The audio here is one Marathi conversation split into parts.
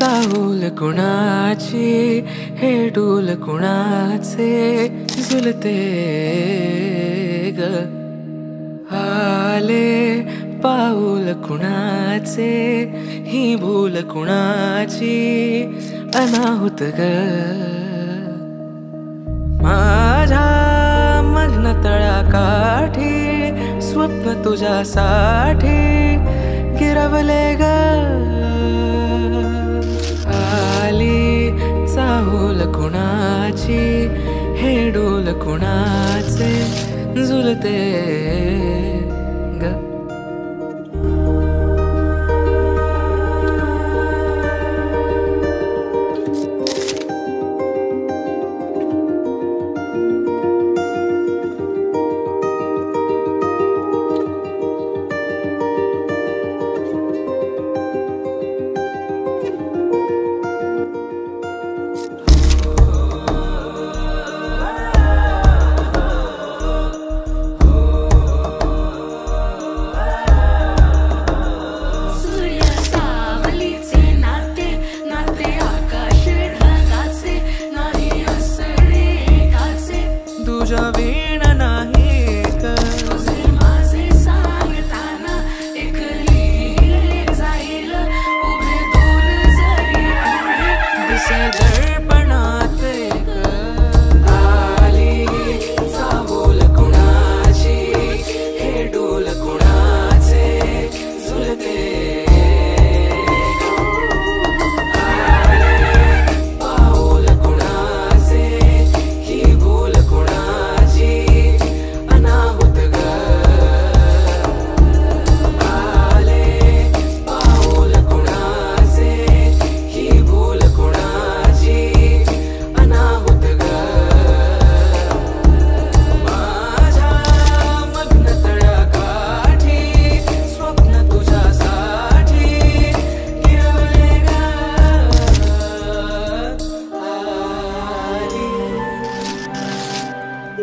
चाहूल कुणाची हे डोल कुणाचे झुलते ग आले पाऊल कुणाचे ही भूल कुणाची अनाहुत ग माझ्या मग्न तळाकाठी स्वप्न तुझ्यासाठी गिरवले ग आली चाहूल कुणाची हे डोल कुणाचे झुलते ग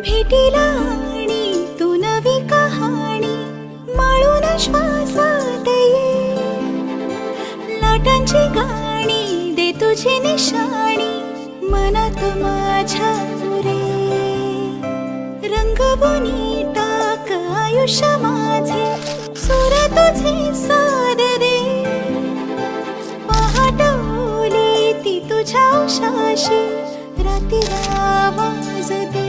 भेटीला आणि तू नवी कहाणी माळून श्वासात ये लाटांची गाणी दे तुझी निशाणी मनात माझ्या रे रंगवून टाक आयुष्य माझे सुर तुझे साद दे पहाटवली ती तुझ्या उशाशी रातीला आवाज दे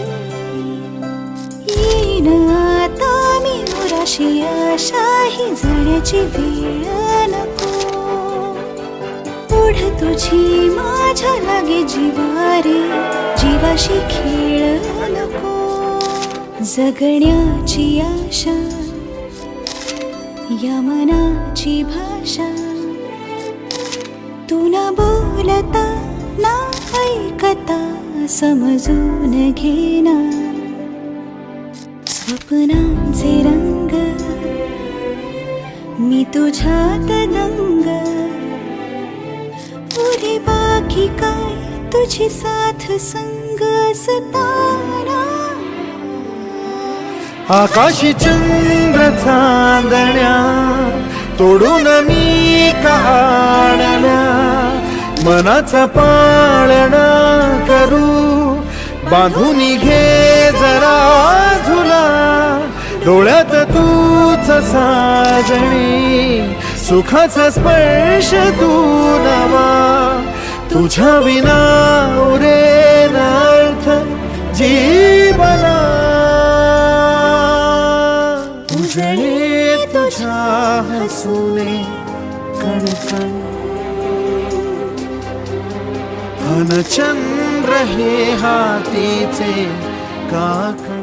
आता मी उराशी आशाही जाण्याची वेळ नको ओढ तुझी माझ्या लागे जीवारे जीवाशी खेळ नको जगण्याची आशा या मनाची भाषा तू न बोलता ना ऐकता समजून घेना स्वप्नांचे रंग मी तुझ्यात दंग पुढे बाकी काय तुझी साथ संग असताना आकाशी चंद्र चांदण्या तोडून मी का आणल्या मनाचा पाळणा करू बांधून घे जरा झुला डोळ्यात तूच साजणी सुखाचा स्पर्श तू नवा तुझ्या विना उरेन अर्थ जीवना उजळे तुझ्या हसूने कणकण चंद्र हे हातीचे काकण